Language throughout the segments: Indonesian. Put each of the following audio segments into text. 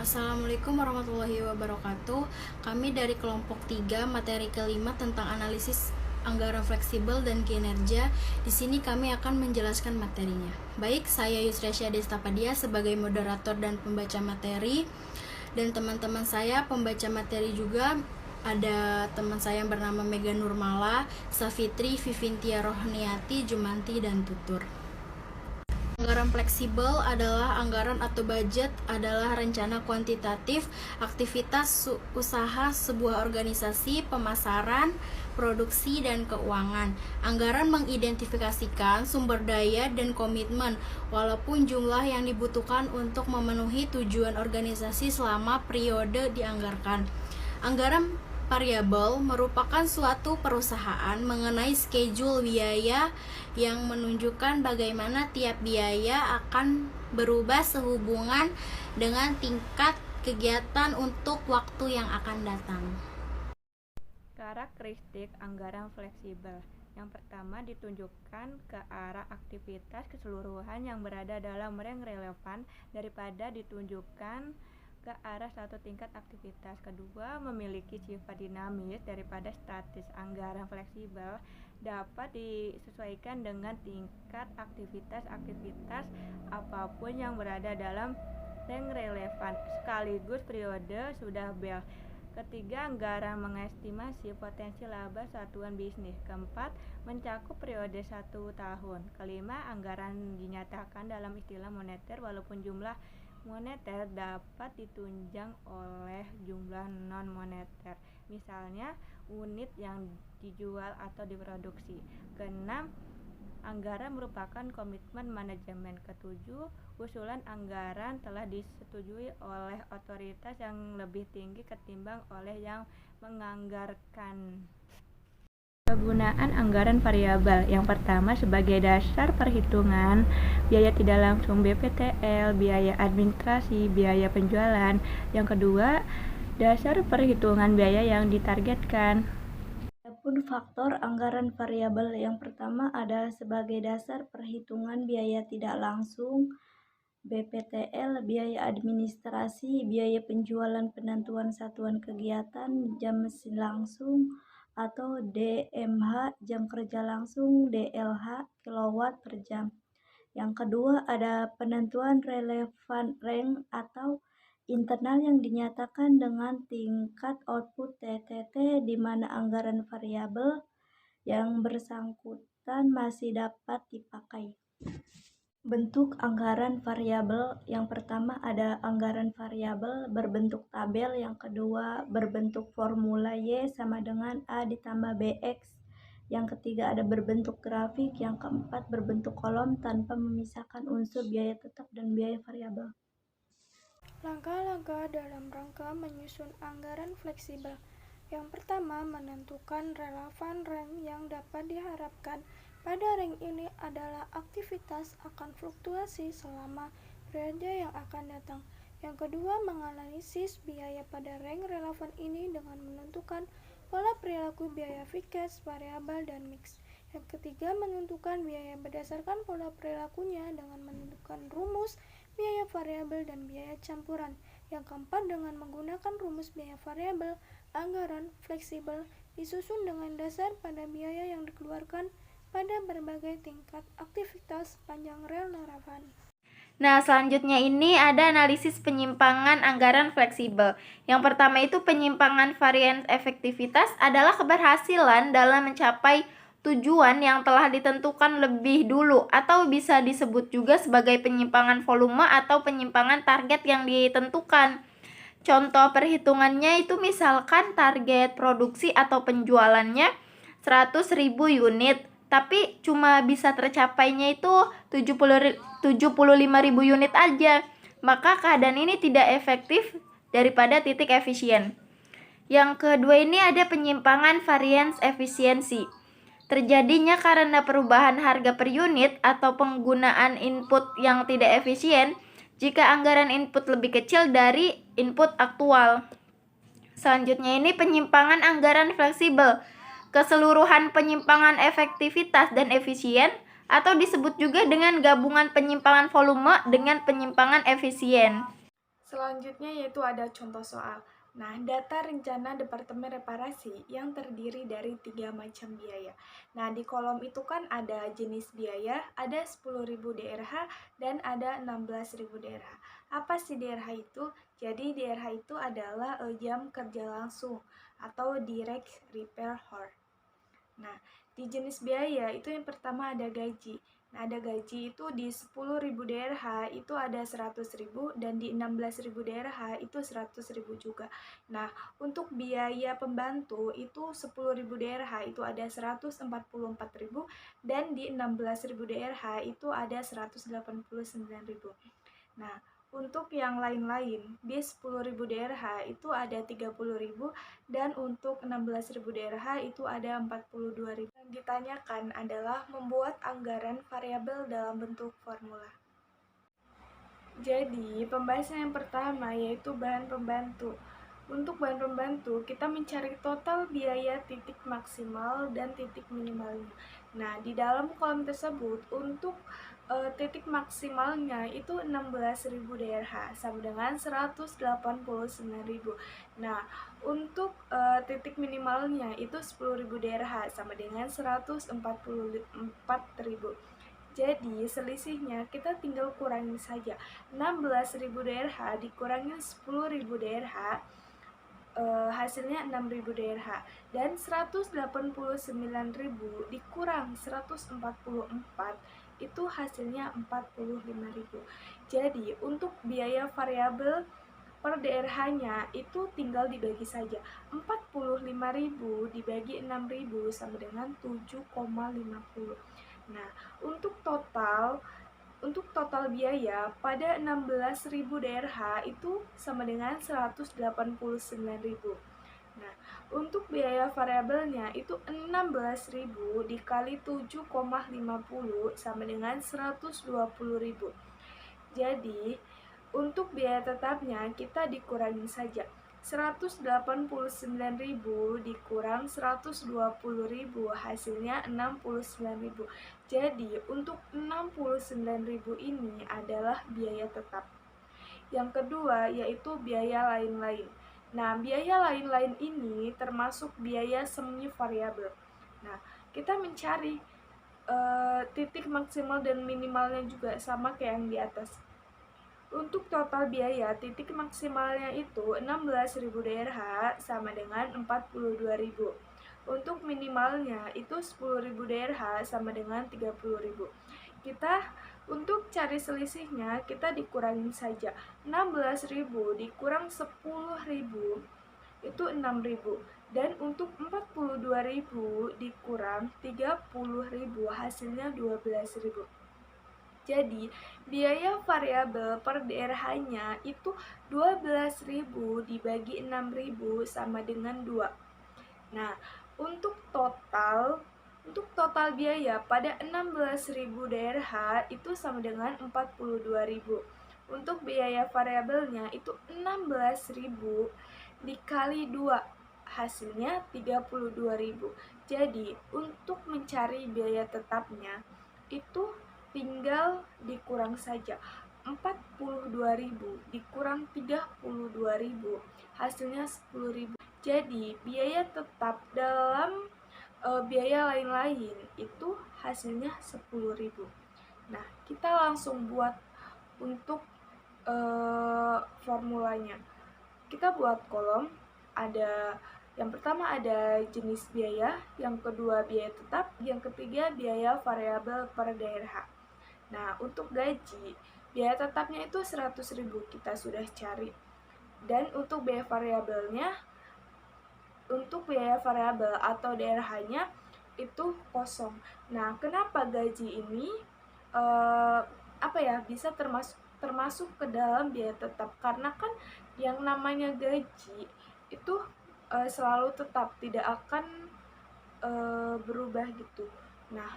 Assalamualaikum warahmatullahi wabarakatuh. Kami dari kelompok 3 materi kelima tentang analisis anggaran fleksibel dan kinerja. Di sini kami akan menjelaskan materinya. Baik, saya Yusresya Destapadia sebagai moderator dan pembaca materi, dan teman-teman saya pembaca materi juga. Ada teman saya yang bernama Mega Nurmala, Safitri, Vivintia Rohniati, Jumanti, dan Tutur. Anggaran fleksibel adalah anggaran atau budget adalah rencana kuantitatif aktivitas usaha sebuah organisasi, pemasaran, produksi, dan keuangan. Anggaran mengidentifikasikan sumber daya dan komitmen, walaupun jumlah yang dibutuhkan untuk memenuhi tujuan organisasi selama periode dianggarkan. Anggaran variabel merupakan suatu perusahaan mengenai schedule biaya yang menunjukkan bagaimana tiap biaya akan berubah sehubungan dengan tingkat kegiatan untuk waktu yang akan datang. Karakteristik anggaran fleksibel. Yang pertama, ditunjukkan ke arah aktivitas keseluruhan yang berada dalam range relevan daripada ditunjukkan ke arah satu tingkat aktivitas. Kedua, memiliki sifat dinamis daripada statis. Anggaran fleksibel dapat disesuaikan dengan tingkat aktivitas apapun yang berada dalam range relevan sekaligus periode sudah bel. Ketiga, anggaran mengestimasi potensi laba satuan bisnis. Keempat, mencakup periode 1 tahun. Kelima, anggaran dinyatakan dalam istilah moneter walaupun jumlah moneter dapat ditunjang oleh jumlah non-moneter, misalnya unit yang dijual atau diproduksi. Keenam, anggaran merupakan komitmen manajemen. Ketujuh, usulan anggaran telah disetujui oleh otoritas yang lebih tinggi ketimbang oleh yang menganggarkan. Kegunaan anggaran variabel. Yang pertama, sebagai dasar perhitungan biaya tidak langsung BPTL, biaya administrasi, biaya penjualan. Yang kedua, dasar perhitungan biaya yang ditargetkan. Adapun faktor anggaran variabel yang pertama adalah sebagai dasar perhitungan biaya tidak langsung BPTL, biaya administrasi, biaya penjualan, penentuan satuan kegiatan, jam mesin langsung atau DMH, jam kerja langsung, DLH, kilowatt per jam. Yang kedua ada penentuan relevan range atau internal yang dinyatakan dengan tingkat output TTT, di mana anggaran variabel yang bersangkutan masih dapat dipakai. Bentuk anggaran variabel yang pertama ada anggaran variabel berbentuk tabel, yang kedua berbentuk formula Y sama dengan A ditambah BX, yang ketiga ada berbentuk grafik, yang keempat berbentuk kolom tanpa memisahkan unsur biaya tetap dan biaya variabel. Langkah-langkah dalam rangka menyusun anggaran fleksibel. Yang pertama, menentukan relevan range yang dapat diharapkan. Pada range ini adalah aktivitas akan fluktuasi selama periode yang akan datang. Yang kedua, menganalisis biaya pada range relevan ini dengan menentukan pola perilaku biaya fixed, variabel, dan mix. Yang ketiga, menentukan biaya berdasarkan pola perilakunya dengan menentukan rumus biaya variabel dan biaya campuran. Yang keempat, dengan menggunakan rumus biaya variabel, anggaran fleksibel disusun dengan dasar pada biaya yang dikeluarkan pada berbagai tingkat aktivitas panjang relevan. Nah, selanjutnya ini ada analisis penyimpangan anggaran fleksibel. Yang pertama itu penyimpangan varians efektivitas adalah keberhasilan dalam mencapai tujuan yang telah ditentukan lebih dulu, atau bisa disebut juga sebagai penyimpangan volume atau penyimpangan target yang ditentukan. Contoh perhitungannya itu misalkan target produksi atau penjualannya 100.000 unit, tapi cuma bisa tercapainya itu 75.000 unit aja. Maka keadaan ini tidak efektif daripada titik efisien. Yang kedua ini ada penyimpangan varians efisiensi. Terjadinya karena perubahan harga per unit atau penggunaan input yang tidak efisien jika anggaran input lebih kecil dari input aktual. Selanjutnya ini penyimpangan anggaran fleksibel. Keseluruhan penyimpangan efektivitas dan efisien, atau disebut juga dengan gabungan penyimpangan volume dengan penyimpangan efisien. Selanjutnya yaitu ada contoh soal. Nah, data rencana Departemen Reparasi yang terdiri dari 3 macam biaya. Nah, di kolom itu kan ada jenis biaya, ada 10.000 DRH, dan ada 16.000 DRH. Apa sih DRH itu? Jadi DRH itu adalah jam kerja langsung atau direct repair hour. Nah, di jenis biaya itu yang pertama ada gaji. Nah, ada gaji itu di 10.000 DRH itu ada 100.000 dan di 16.000 DRH itu 100.000 juga. Nah, untuk biaya pembantu itu 10.000 DRH itu ada 144.000 dan di 16.000 DRH itu ada 189.000. Nah, untuk yang lain-lain, di 10.000 DRH itu ada 30.000 dan untuk 16.000 DRH itu ada 42.000. Yang ditanyakan adalah membuat anggaran variabel dalam bentuk formula. Jadi, pembahasan yang pertama yaitu bahan pembantu. Untuk bahan pembantu, kita mencari total biaya titik maksimal dan titik minimalnya. Nah, di dalam kolom tersebut, untuk titik maksimalnya itu 16.000 DRH sama dengan 189.000. Nah, untuk titik minimalnya itu 10.000 DRH sama dengan 144.000. Jadi, selisihnya kita tinggal kurangin saja. 16.000 DRH dikurangi 10.000 DRH, hasilnya 6.000 DRH. Dan 189.000 dikurang 144, itu hasilnya 45.000. Jadi, untuk biaya variabel per DRH-nya itu tinggal dibagi saja. 45.000 dibagi 6.000 sama dengan 7,50. Nah, untuk total biaya pada 16.000 DRH itu sama dengan 189.000. Nah, untuk biaya variabelnya itu 16.000 dikali 7,50 sama dengan 120.000. Jadi, untuk biaya tetapnya kita dikurangin saja. 189.000 dikurang 120.000 hasilnya 69.000. Jadi, untuk 69.000 ini adalah biaya tetap. Yang kedua yaitu biaya lain-lain. Nah, biaya lain-lain ini termasuk biaya semi variabel. Nah, kita mencari titik maksimal dan minimalnya juga sama kayak yang di atas. Untuk total biaya, titik maksimalnya itu 16.000 DRH sama dengan 42.000. Untuk minimalnya itu 10.000 DRH sama dengan 30.000. Untuk cari selisihnya, kita dikurangin saja. 16.000 dikurang 10.000 itu 6.000. Dan untuk 42.000 dikurang 30.000 hasilnya 12.000. Jadi, biaya variabel per DRH-nya itu 12.000 dibagi 6.000 sama dengan 2. Nah, untuk total biaya pada 16.000 DRH itu sama dengan 42.000. Untuk biaya variabelnya itu 16.000 dikali 2, hasilnya 32.000. Jadi, untuk mencari biaya tetapnya itu tinggal dikurang saja. 42.000 dikurang 32.000 hasilnya 10.000. Jadi, biaya tetap dalam biaya lain-lain itu hasilnya 10.000. Nah, kita langsung buat untuk formulanya. Kita buat kolom, yang pertama ada jenis biaya, yang kedua biaya tetap, yang ketiga biaya variabel per DRH. Nah, untuk gaji, biaya tetapnya itu 100.000 kita sudah cari. Dan untuk biaya variabelnya, untuk biaya variabel atau DRH-nya itu kosong. Nah, kenapa gaji ini bisa termasuk ke dalam biaya tetap? Karena kan yang namanya gaji itu selalu tetap, tidak akan berubah gitu. Nah,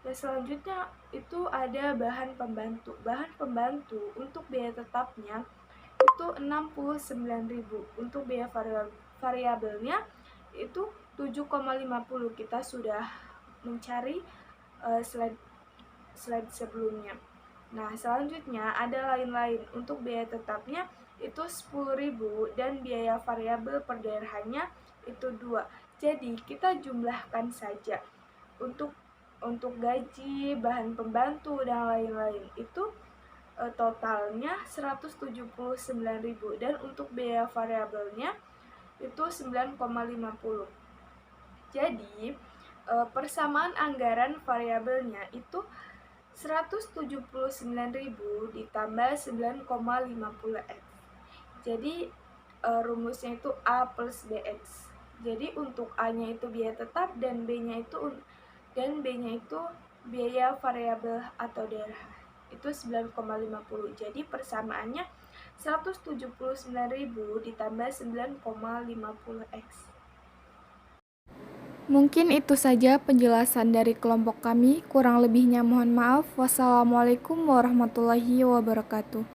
selanjutnya itu ada bahan pembantu. Bahan pembantu untuk biaya tetapnya itu 69.000. Untuk biaya variabelnya itu 7,50. Kita sudah mencari slide sebelumnya. Nah, selanjutnya ada lain-lain. Untuk biaya tetapnya itu 10.000 dan biaya variabel per daerahnya itu 2. Jadi kita jumlahkan saja. Untuk gaji, bahan pembantu dan lain-lain itu totalnya 179.000 dan untuk biaya variabelnya itu 9,50. Jadi persamaan anggaran variabelnya itu 179.000 ditambah 9,50x. Jadi rumusnya itu A plus BX. Jadi untuk A-nya itu biaya tetap dan B-nya itu biaya variabel atau daerah. Itu 9,50. Jadi persamaannya 179.000 ditambah 9,50x. Mungkin itu saja penjelasan dari kelompok kami. Kurang lebihnya mohon maaf. Wassalamualaikum warahmatullahi wabarakatuh.